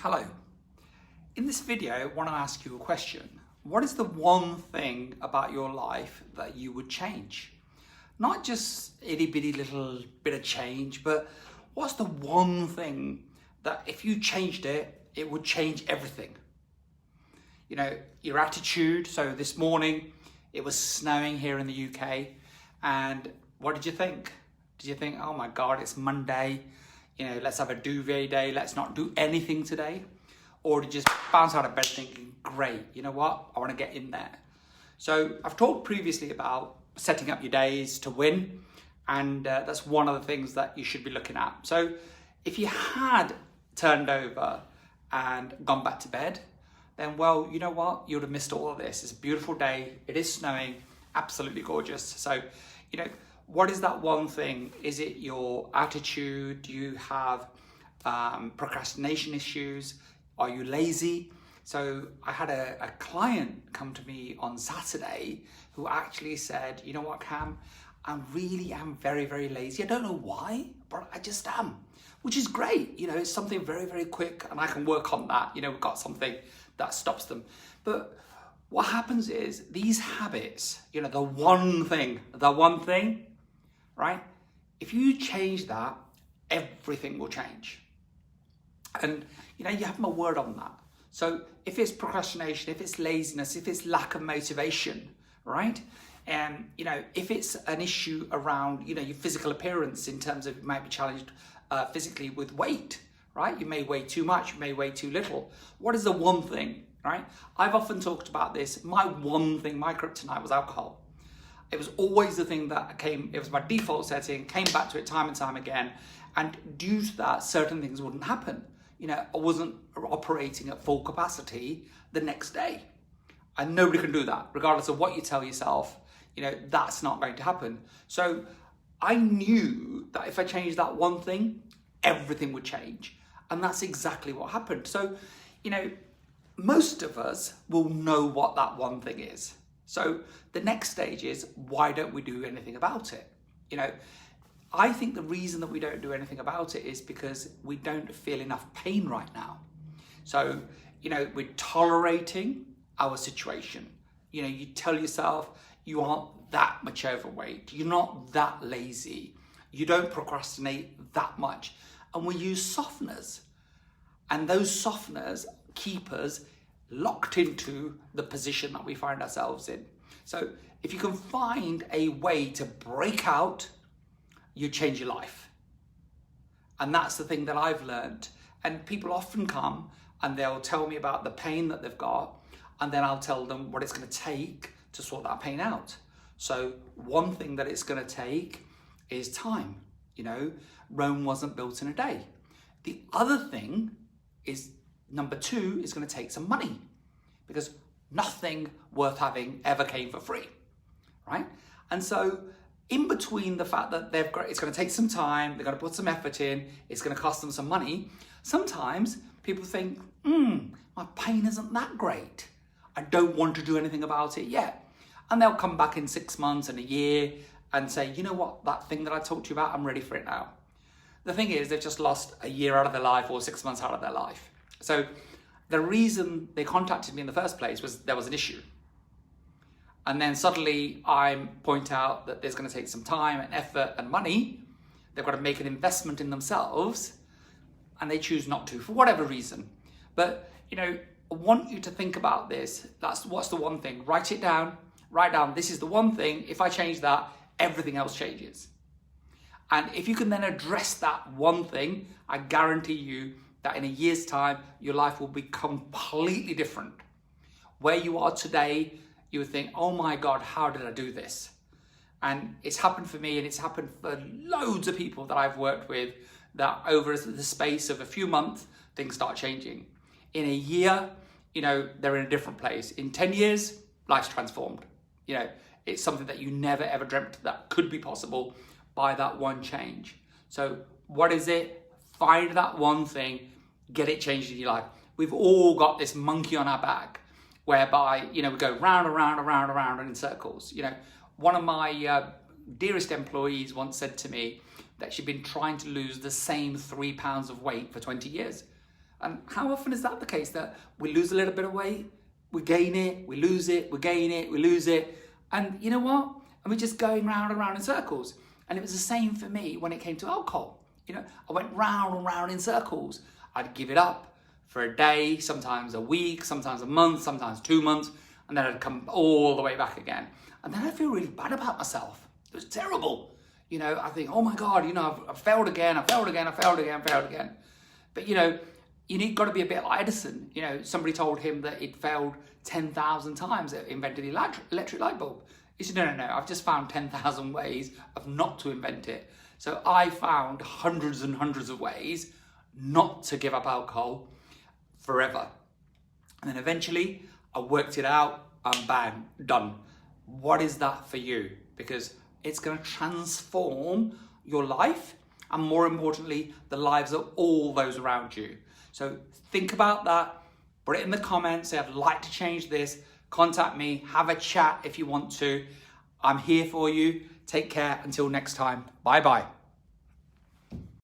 Hello. In this video, I want to ask you a question. What is the one thing about your life that you would change? Not just itty bitty little bit of change, but what's the one thing that if you changed it, it would change everything? You know, your attitude. So this morning, it was snowing here in the UK. And what did you think? Did you think, oh my God, it's Monday. You know, let's have a duvet day. Let's not do anything today. Or to just bounce out of bed thinking, great, you know what? I want to get in there. So I've talked previously about setting up your days to win. And that's one of the things that you should be looking at. So if you had turned over and gone back to bed, then, well, you know what? You would have missed all of this. It's a beautiful day. It is snowing. Absolutely gorgeous. So, you know, what is that one thing? Is it your attitude? Do you have procrastination issues? Are you lazy? So I had a client come to me on Saturday who actually said, you know what, Cam, I really am very, very lazy. I don't know why, but I just am, which is great. You know, it's something very, very quick and I can work on that. You know, we've got something that stops them. But what happens is these habits, you know, the one thing, right? If you change that, everything will change. And, you know, you have my word on that. So if it's procrastination, if it's laziness, if it's lack of motivation, right? And, you know, if it's an issue around, you know, your physical appearance in terms of you might be challenged physically with weight, right? You may weigh too much, you may weigh too little. What is the one thing, right? I've often talked about this. My one thing, my kryptonite was alcohol. It was always the thing that it was my default setting, came back to it time and time again. And due to that, certain things wouldn't happen. You know, I wasn't operating at full capacity the next day. And nobody can do that, regardless of what you tell yourself, you know, that's not going to happen. So I knew that if I changed that one thing, everything would change. And that's exactly what happened. So, you know, most of us will know what that one thing is. So the next stage is, why don't we do anything about it? You know, I think the reason that we don't do anything about it is because we don't feel enough pain right now. So, you know, we're tolerating our situation. You know, you tell yourself you aren't that much overweight. You're not that lazy. You don't procrastinate that much. And we use softeners. And those softeners keep us locked into the position that we find ourselves in. So if you can find a way to break out, you change your life. And that's the thing that I've learned. And people often come and they'll tell me about the pain that they've got, and then I'll tell them what it's going to take to sort that pain out. So one thing that it's going to take is time. You know, Rome wasn't built in a day. The other thing is, number two, is going to take some money, because nothing worth having ever came for free, right? And so in between the fact that it's going to take some time, they're going to put some effort in, it's going to cost them some money, sometimes people think, my pain isn't that great. I don't want to do anything about it yet. And they'll come back in 6 months and a year and say, you know what, that thing that I talked to you about, I'm ready for it now. The thing is, they've just lost a year out of their life or 6 months out of their life. So the reason they contacted me in the first place was there was an issue. And then suddenly I point out that there's going to take some time and effort and money. They've got to make an investment in themselves, and they choose not to for whatever reason. But, you know, I want you to think about this. What's the one thing? Write it down. Write down, this is the one thing. If I change that, everything else changes. And if you can then address that one thing, I guarantee you that in a year's time, your life will be completely different. Where you are today, you would think, oh my God, how did I do this? And it's happened for me, and it's happened for loads of people that I've worked with, that over the space of a few months, things start changing. In a year, you know, they're in a different place. In 10 years, life's transformed. You know, it's something that you never ever dreamt that could be possible by that one change. So what is it? Find that one thing, get it changed in your life. We've all got this monkey on our back, whereby, you know, we go round and round and round and round in circles. You know, one of my dearest employees once said to me that she'd been trying to lose the same 3 pounds of weight for 20 years. And how often is that the case, that we lose a little bit of weight, we gain it, we lose it, we gain it, we lose it. And you know what? And we're just going round and round in circles. And it was the same for me when it came to alcohol. You know, I went round and round in circles. I'd give it up for a day, sometimes a week, sometimes a month, sometimes 2 months. And then I'd come all the way back again. And then I'd feel really bad about myself. It was terrible. You know, I think, oh my God, you know, I've failed again, I failed again, I failed again, failed again. But you know, got to be a bit like Edison. You know, somebody told him that he'd failed 10,000 times that invented the electric light bulb. He said, no, I've just found 10,000 ways of not to invent it. So I found hundreds and hundreds of ways not to give up alcohol forever. And then eventually I worked it out and bang, done. What is that for you? Because it's going to transform your life, and more importantly, the lives of all those around you. So think about that, put it in the comments, say I'd like to change this, contact me, have a chat if you want to. I'm here for you. Take care until next time. Bye-bye.